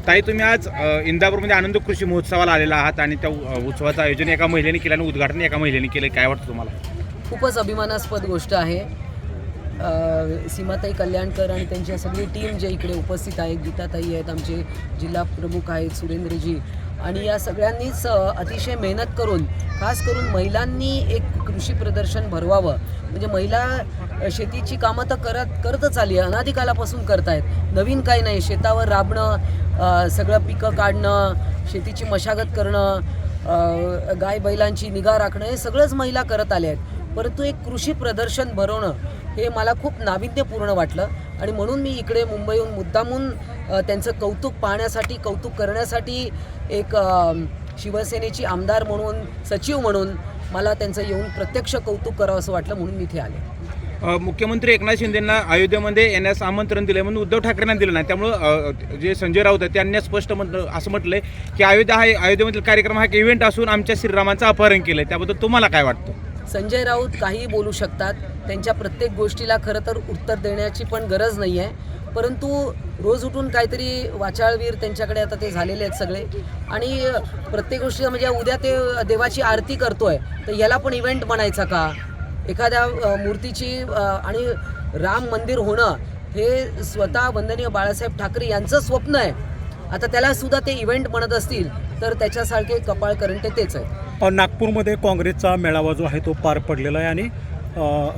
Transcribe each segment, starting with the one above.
ताई, तुम्ही आज इंदापूरमध्ये आनंद कृषी महोत्सवाला आलेला आहात आणि त्या उत्सवाचं आयोजन एका महिलेने केलं आणि उद्घाटन एका महिलेने केलं. काय वाटतं तुम्हाला? खूपच अभिमानास्पद गोष्ट आहे. सीमाताई कल्याणकर आणि त्यांची सगळी टीम जे इकडे उपस्थित आहे, गीताताई आहेत, आमचे जिल्हा प्रमुख आहेत सुरेंद्रजी, आणि या सगळ्यांनीच अतिशय मेहनत करून, खास करून महिलांनी एक कृषी प्रदर्शन भरवावं. म्हणजे महिला शेतीची कामं तर करतच आली आहे, अनादिकालापासून करतायत. नवीन काही नाही. शेतावर राबणं, सगळं पिकं काढणं, शेतीची मशागत करणं, गाय बैलांची निगा राखणं, हे सगळंच महिला करत आल्या आहेत. परंतु एक कृषी प्रदर्शन भरवणं हे मला खूप नाविन्यपूर्ण वाटलं आणि म्हणून मी इकडे मुंबईहून मुद्दामून त्यांचं कौतुक पाहण्यासाठी, कौतुक करण्यासाठी, एक शिवसेनेची आमदार म्हणून, सचिव म्हणून मला त्यांचं येऊन प्रत्यक्ष कौतुक करावं असं वाटलं, म्हणून मी इथे आले. मुख्यमंत्री एकनाथ शिंदेंना अयोध्येमध्ये येण्यास आमंत्रण दिलं म्हणून उद्धव ठाकरेंना दिलं नाही. त्यामुळं जे संजय राऊत आहेत त्यांनी स्पष्ट असं म्हटलंय की अयोध्येमधील कार्यक्रम हा एक इव्हेंट असून आमच्या श्रीरामांचं अपहरण केलंय. त्याबद्दल तुम्हाला काय वाटतं? संजय राऊत काहीही बोलू शकतात. त्यांच्या प्रत्येक गोष्टीला खरं तर उत्तर देण्याची पण गरज नाही आहे. परंतु रोज उठून काहीतरी वाचाळवीर त्यांच्याकडे आता ते झालेले आहेत सगळे, आणि प्रत्येक गोष्टी म्हणजे उद्या ते देवाची आरती करतोय तर याला पण इव्हेंट म्हणायचा का? एखाद्या मूर्तीची आणि राम मंदिर होणं हे स्वतः वंदनीय बाळासाहेब ठाकरे यांचं स्वप्न आहे. आता त्याला सुद्धा ते इव्हेंट म्हणत असतील तर त्याच्यासारखे कपाळ करंटे तेच आहे. नागपूरमध्ये काँग्रेसचा मेळावा जो आहे तो पार पडलेला आहे आणि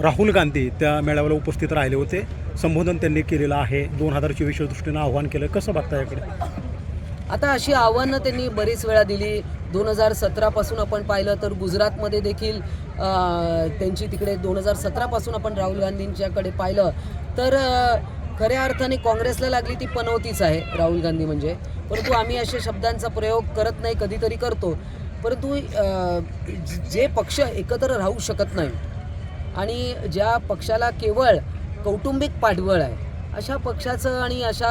राहुल गांधी त्या मेळाव्याला उपस्थित राहिले होते. संबोधन त्यांनी केलेलं आहे. 2024 दृष्टीनं आव्हान केलं. कसं बघता याकडे? आता अशी आव्हानं त्यांनी बरीच वेळा दिली. 2017 पासून आपण पाहिलं तर गुजरातमध्ये देखील त्यांची तिकडे 2017 पासून आपण राहुल गांधींच्याकडे पाहिलं तर खऱ्या अर्थाने काँग्रेसला लागली ती पनवतीच आहे राहुल गांधी म्हणजे. परंतु आम्ही अशा शब्दांचा प्रयोग करत नाही, कधीतरी करतो. परंतु जे पक्ष एकत्र राहू शकत नाही आणि ज्या पक्षाला केवळ कौटुंबिक पाठबळ आहे, अशा पक्षाचं आणि अशा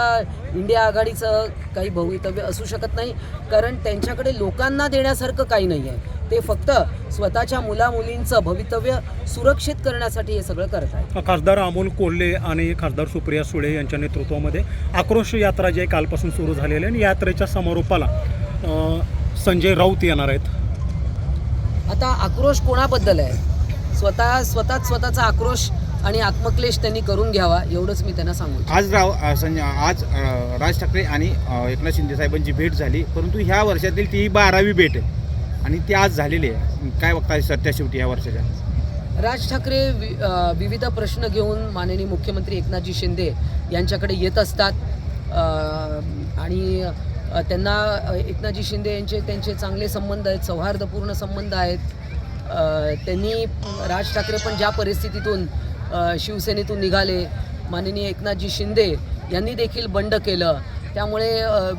इंडिया आघाडीचं काही भवितव्य असू शकत नाही. कारण त्यांच्याकडे लोकांना देण्यासारखं काही नाही आहे. ते फक्त स्वतःच्या मुलामुलींचं भवितव्य सुरक्षित करण्यासाठी हे सगळं करत आहे. खासदार अमोल कोल्हे आणि खासदार सुप्रिया सुळे यांच्या नेतृत्वामध्ये आक्रोश यात्रा जी आहे कालपासून सुरू झालेली आहे आणि यात्रेच्या समारोपाला संजय राऊत येणार आहेत. आज आक्रोश कोणाबद्दल आहे? स्वतःचा आक्रोश आणि आत्मक्लेश त्यांनी करून घ्यावा, एवढंच मी त्यांना सांगू. आज राज ठाकरे आणि एकनाथ शिंदे साहेबांची भेट झाली, परंतु ह्या वर्षातील ती 12वी भेट आहे आणि ती आज झालेली आहे. काय बघताय सध्या शेवटी ह्या वर्षाच्या? राज ठाकरे विविध प्रश्न घेऊन माननीय मुख्यमंत्री एकनाथजी शिंदे यांच्याकडे येत असतात आणि त्यांना एकनाथजी शिंदे त्यांचे चांगले संबंध आहेत, सौहार्दपूर्ण संबंध आहेत. त्यांनी राज ठाकरे पण ज्या परिस्थितीतून शिवसेनेतून निघाले, माननीय एकनाथजी शिंदे यांनी देखील बंड केलं, त्यामुळे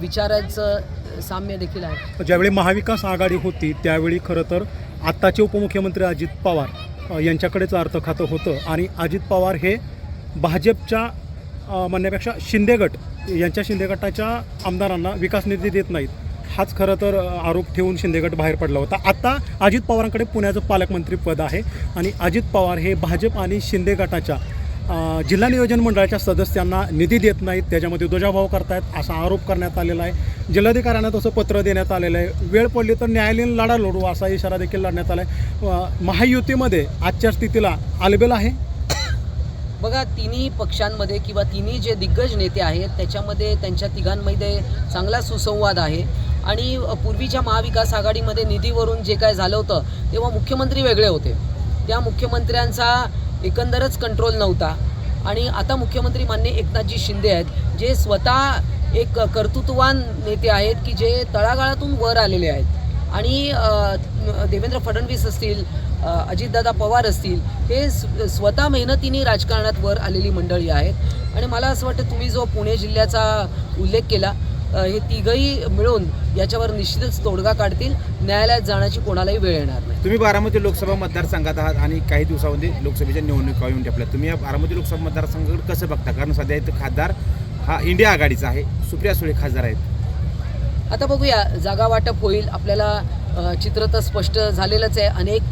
विचारांचं साम्य देखील आहे. ज्यावेळी महाविकास आघाडी होती त्यावेळी खरं तर आत्ताचे उपमुख्यमंत्री अजित पवार यांच्याकडेच अर्थ खातं होतं आणि अजित पवार हे भाजपच्या म्हणण्यापेक्षा शिंदे गटाच्या आमदारांना विकास निधी देत नाहीत, हाच खरं तर आरोप ठेवून शिंदे गट बाहेर पडला होता. आता अजित पवारांकडे पुण्याचं पालकमंत्री पद आहे आणि अजित पवार हे भाजप आणि शिंदे गटाच्या जिल्हा नियोजन मंडळाच्या सदस्यांना निधी देत नाहीत, त्याच्यामध्ये दुजाभाव करतायत असा आरोप करण्यात आलेला आहे. जिल्हाधिकाऱ्यांना तसं पत्र देण्यात आलेलं आहे. वेळ पडली तर न्यायालयीन लढा लढू असा इशारा देखील लढण्यात आला आहे. महायुतीमध्ये आजच्या स्थितीला आलबेल आहे. बघा, तिन्ही पक्षांमध्ये किंवा तिन्ही जे दिग्गज नेते आहेत त्याच्यामध्ये त्यांच्या तिघांमध्ये चांगला सुसंवाद आहे आणि पूर्वीच्या महाविकास आघाडीमध्ये निधीवरून जे काय झालं होतं तेव्हा मुख्यमंत्री वेगळे होते. त्या मुख्यमंत्र्यांचा एकंदरच कंट्रोल नव्हता आणि आता मुख्यमंत्री माननीय एकनाथजी शिंदे आहेत, जे स्वतः एक कर्तृत्ववान नेते आहेत की जे तळागाळातून वर आलेले आहेत आणि देवेंद्र फडणवीस असतील, अजितदादा पवार असतील, हे स्वतः मेहनतीने राजकारणात वर आलेली मंडळी आहेत. आणि मला असं वाटतं तुम्ही जो पुणे जिल्ह्याचा उल्लेख केला, हे तिघही मिळून याच्यावर निश्चितच तोडगा काढतील. न्यायालयात जाण्याची कोणालाही वेळ येणार नाही. तुम्ही बारामती लोकसभा मतदारसंघात आहात आणि काही दिवसामध्ये लोकसभेच्या निवडणुका येऊन ठेपल्या. तुम्ही या बारामती लोकसभा मतदारसंघाकडे कसं बघता? कारण सध्या इथं खासदार हा इंडिया आघाडीचा आहे, सुप्रिया सुळे खासदार आहेत. आता बघूया, जागा वाटप होईल. आपल्याला चित्र तर स्पष्ट झालेलंच आहे. अनेक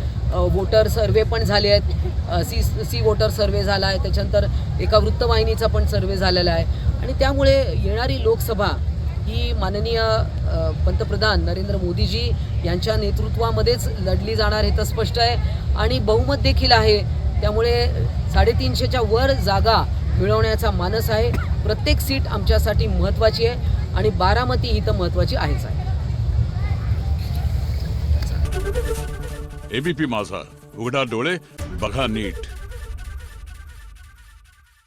वोटर सर्वे पण झाले आहेत. सी वोटर सर्वे झाला आहे, त्याच्यानंतर एका वृत्तवाहिनीचा पण सर्वे झालेला आहे आणि त्यामुळे येणारी लोकसभा ही माननीय पंतप्रधान नरेंद्र मोदीजी यांच्या नेतृत्वामध्येच लढली जाणार हे तर स्पष्ट आहे आणि बहुमत देखील आहे. त्यामुळे 350च्या वर जागा मिळवण्याचा मानस आहे. प्रत्येक सीट आमच्यासाठी महत्त्वाची आहे आणि बारामती ही तर महत्त्वाची आहेच आहे. एबीपी माझा, उघडा डोळे बघा नीट.